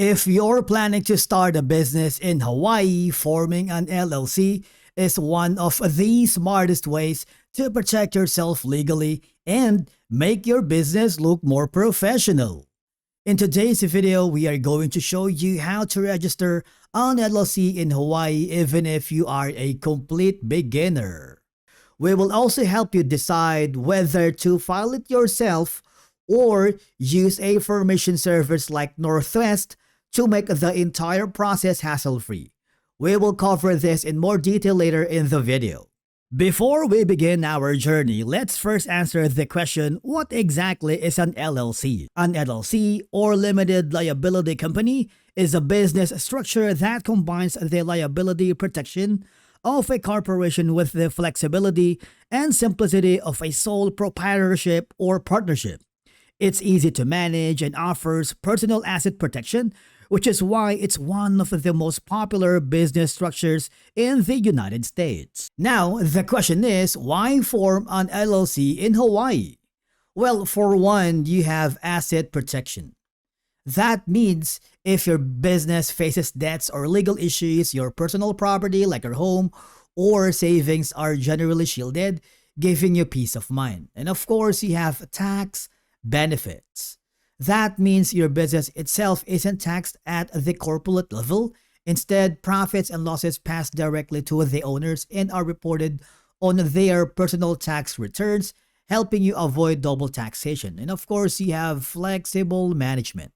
If you're planning to start a business in Hawaii, forming an LLC is one of the smartest ways to protect yourself legally and make your business look more professional. In today's video, we are going to show you how to register an LLC in Hawaii even if you are a complete beginner. We will also help you decide whether to file it yourself or use a formation service like Northwest to make the entire process hassle-free. We will cover this in more detail later in the video. Before we begin our journey, let's first answer the question, what exactly is an LLC? An LLC, or Limited Liability Company, is a business structure that combines the liability protection of a corporation with the flexibility and simplicity of a sole proprietorship or partnership. It's easy to manage and offers personal asset protection, which is why it's one of the most popular business structures in the United States. Now, the question is, why form an LLC in Hawaii? Well, for one, you have asset protection. That means if your business faces debts or legal issues, your personal property like your home or savings are generally shielded, giving you peace of mind. And of course, you have tax benefits. That means your business itself isn't taxed at the corporate level. Instead, profits and losses pass directly to the owners and are reported on their personal tax returns, helping you avoid double taxation. And of course, you have flexible management.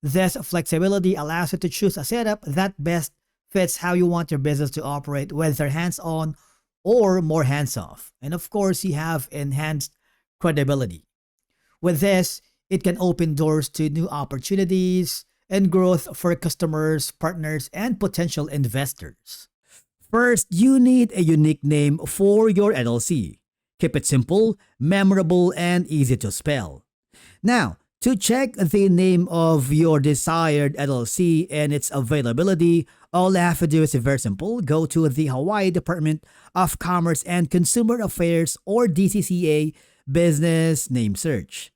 This flexibility allows you to choose a setup that best fits how you want your business to operate, whether hands-on or more hands-off. And of course, you have enhanced credibility. With this, it can open doors to new opportunities and growth for customers, partners, and potential investors. First, you need a unique name for your LLC. Keep it simple, memorable, and easy to spell. Now, to check the name of your desired LLC and its availability, all you have to do is very simple. Go to the Hawaii Department of Commerce and Consumer Affairs or DCCA Business Name Search.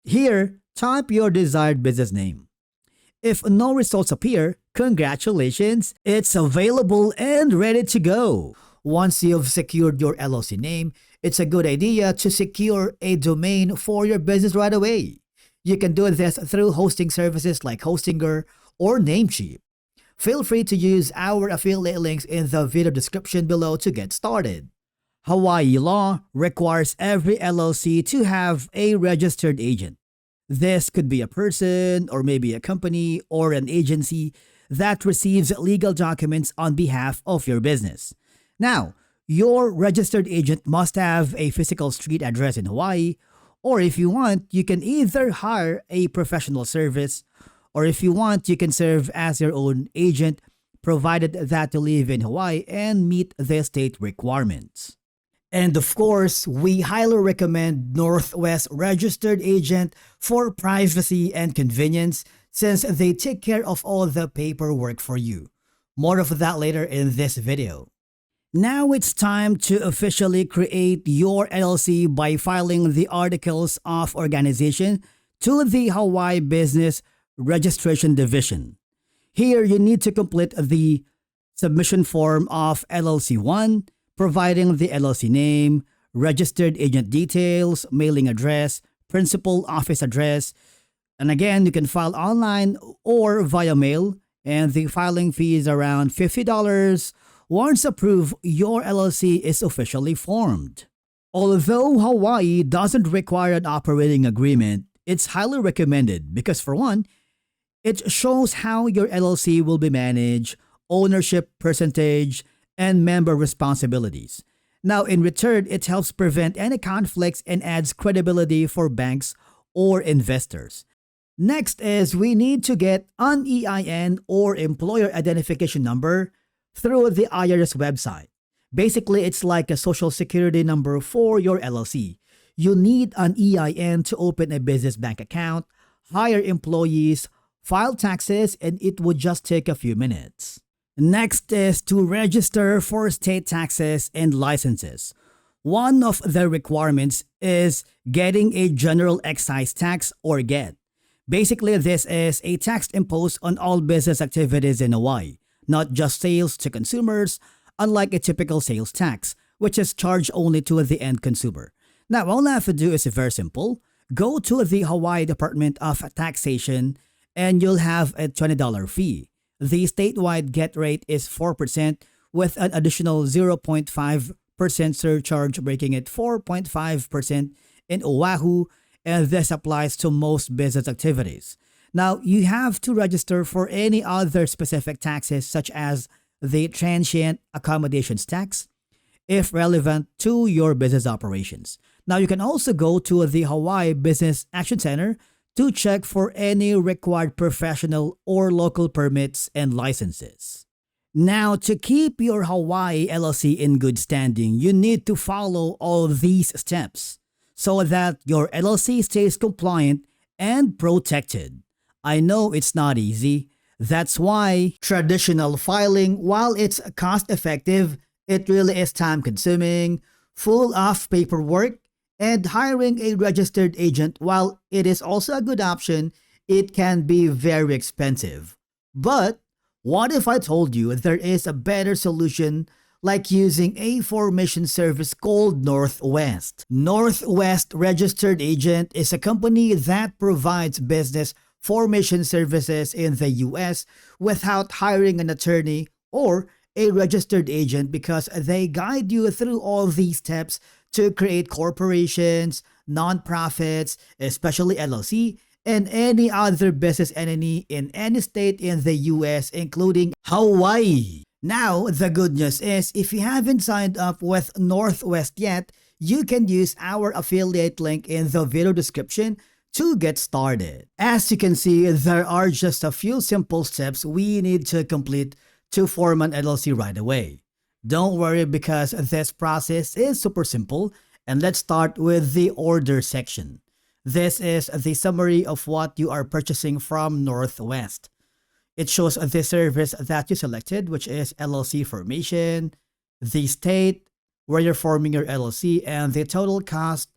Here, type your desired business name. If no results appear, congratulations, it's available and ready to go. Once you've secured your LLC name, it's a good idea to secure a domain for your business right away. You can do this through hosting services like Hostinger or Namecheap. Feel free to use our affiliate links in the video description below to get started. Hawaii law requires every LLC to have a registered agent. This could be a person or maybe a company or an agency that receives legal documents on behalf of your business. Now, your registered agent must have a physical street address in Hawaii, or if you want, you can either hire a professional service, or if you want, you can serve as your own agent, provided that you live in Hawaii and meet the state requirements. And of course, we highly recommend Northwest Registered Agent for privacy and convenience since they take care of all the paperwork for you. More of that later in this video. Now it's time to officially create your LLC by filing the Articles of Organization to the Hawaii Business Registration Division. Here, you need to complete the submission form of LLC 1, providing the LLC name, registered agent details, mailing address, principal office address, and again, you can file online or via mail, and the filing fee is around $50. Once approved, your LLC is officially formed. Although Hawaii doesn't require an operating agreement, it's highly recommended because for one, it shows how your LLC will be managed, ownership percentage, and member responsibilities. Now, in return, it helps prevent any conflicts and adds credibility for banks or investors. Next is we need to get an EIN or Employer Identification Number through the IRS website. Basically, it's like a social security number for your LLC. You need an EIN to open a business bank account, hire employees, file taxes, and it would just take a few minutes. Next is to register for state taxes and licenses. One of the requirements is getting a general excise tax or GET. Basically, this is a tax imposed on all business activities in Hawaii, not just sales to consumers, unlike a typical sales tax, which is charged only to the end consumer. Now, all I have to do is very simple. Go to the Hawaii Department of Taxation and you'll have a $20 fee. The statewide get rate is 4% with an additional 0.5% surcharge, making it 4.5% in Oahu, and this applies to most business activities. Now, you have to register for any other specific taxes such as the transient accommodations tax, if relevant to your business operations. Now, you can also go to the Hawaii Business Action Center to check for any required professional or local permits and licenses. Now, to keep your Hawaii LLC in good standing, you need to follow all these steps so that your LLC stays compliant and protected. I know it's not easy. That's why traditional filing, while it's cost-effective, it really is time-consuming, full of paperwork, and hiring a registered agent, while it is also a good option, it can be very expensive. But what if I told you there is a better solution, like using a formation service called Northwest? Northwest Registered Agent is a company that provides business formation services in the US without hiring an attorney or a registered agent, because they guide you through all these steps to create corporations, nonprofits, especially LLC, and any other business entity in any state in the US, including Hawaii. Now, the good news is, if you haven't signed up with Northwest yet, you can use our affiliate link in the video description to get started. As you can see, there are just a few simple steps we need to complete to form an LLC right away. Don't worry, because this process is super simple, and let's start with the order section. This is the summary of what you are purchasing from Northwest. It shows the service that you selected, which is LLC formation, the state where you're forming your LLC, and the total cost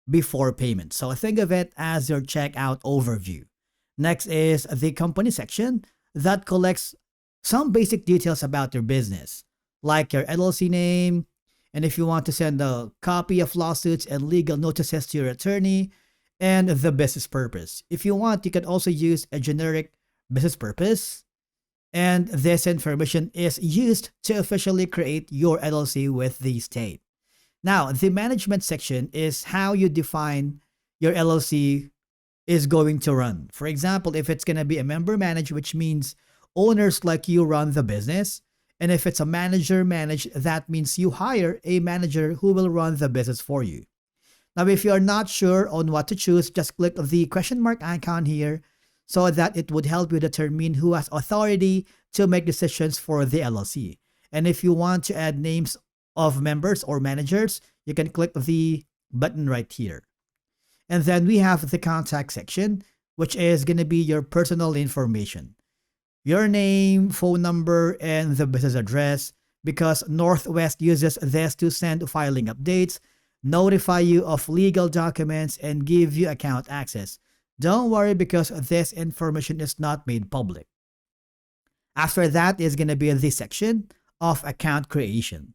before payment. So think of it as your checkout overview. Next is the company section that collects some basic details about your business, like your LLC name, and if you want to send a copy of lawsuits and legal notices to your attorney, and the business purpose. If you want, you can also use a generic business purpose, and this information is used to officially create your LLC with the state. Now, the management section is how you define your LLC is going to run. For example, if it's going to be a member managed, which means owners like you run the business. And if it's a manager managed, that means you hire a manager who will run the business for you. Now, if you're not sure on what to choose, just click the question mark icon here so that it would help you determine who has authority to make decisions for the LLC. And if you want to add names of members or managers, you can click the button right here. And then we have the contact section, which is going to be your personal information. Your name, phone number, and the business address, because Northwest uses this to send filing updates, notify you of legal documents, and give you account access. Don't worry, because this information is not made public. After that is going to be the section of account creation.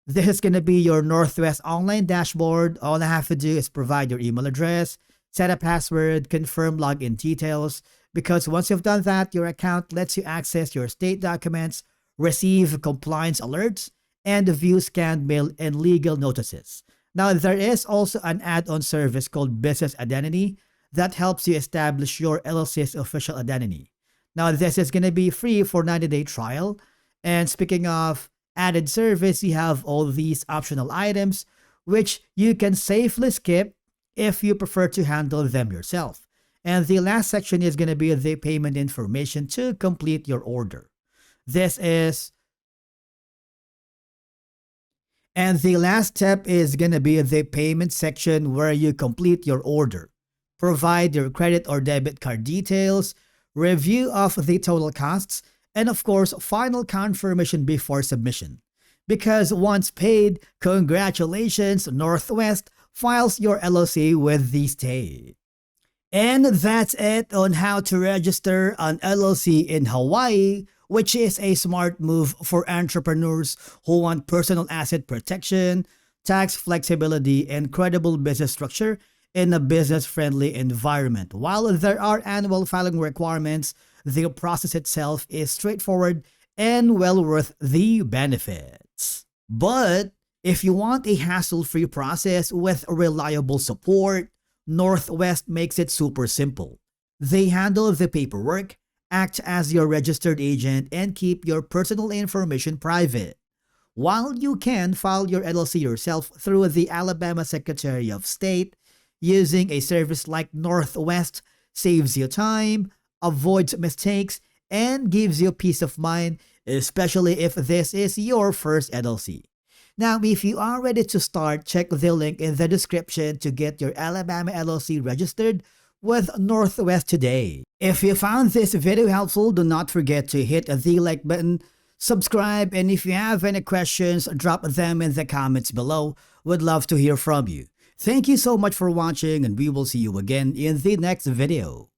This is going to be your Northwest online dashboard. All I have to do is provide your email address, set a password, confirm login details, because once you've done that, your account lets you access your state documents, receive compliance alerts, and view scanned mail and legal notices. Now, there is also an add-on service called Business Identity that helps you establish your LLC's official identity. Now, this is going to be free for 90-day trial. And speaking of added service, you have all these optional items, which you can safely skip if you prefer to handle them yourself. And the last section is going to be the payment information to complete your order. And the last step is going to be the payment section, where you complete your order, provide your credit or debit card details, review of the total costs, and of course, final confirmation before submission. Because once paid, congratulations, Northwest files your LLC with the state. And that's it on how to register an LLC in Hawaii, which is a smart move for entrepreneurs who want personal asset protection, tax flexibility, and credible business structure in a business-friendly environment. While there are annual filing requirements, the process itself is straightforward and well worth the benefits. But if you want a hassle-free process with reliable support, Northwest makes it super simple. They handle the paperwork, act as your registered agent, and keep your personal information private. While you can file your LLC yourself through the Alabama Secretary of State, using a service like Northwest saves you time, avoids mistakes, and gives you peace of mind, especially if this is your first LLC. Now, if you are ready to start, check the link in the description to get your Alabama LLC registered with Northwest today. If you found this video helpful, do not forget to hit the like button, subscribe, and if you have any questions, drop them in the comments below. Would love to hear from you. Thank you so much for watching, and we will see you again in the next video.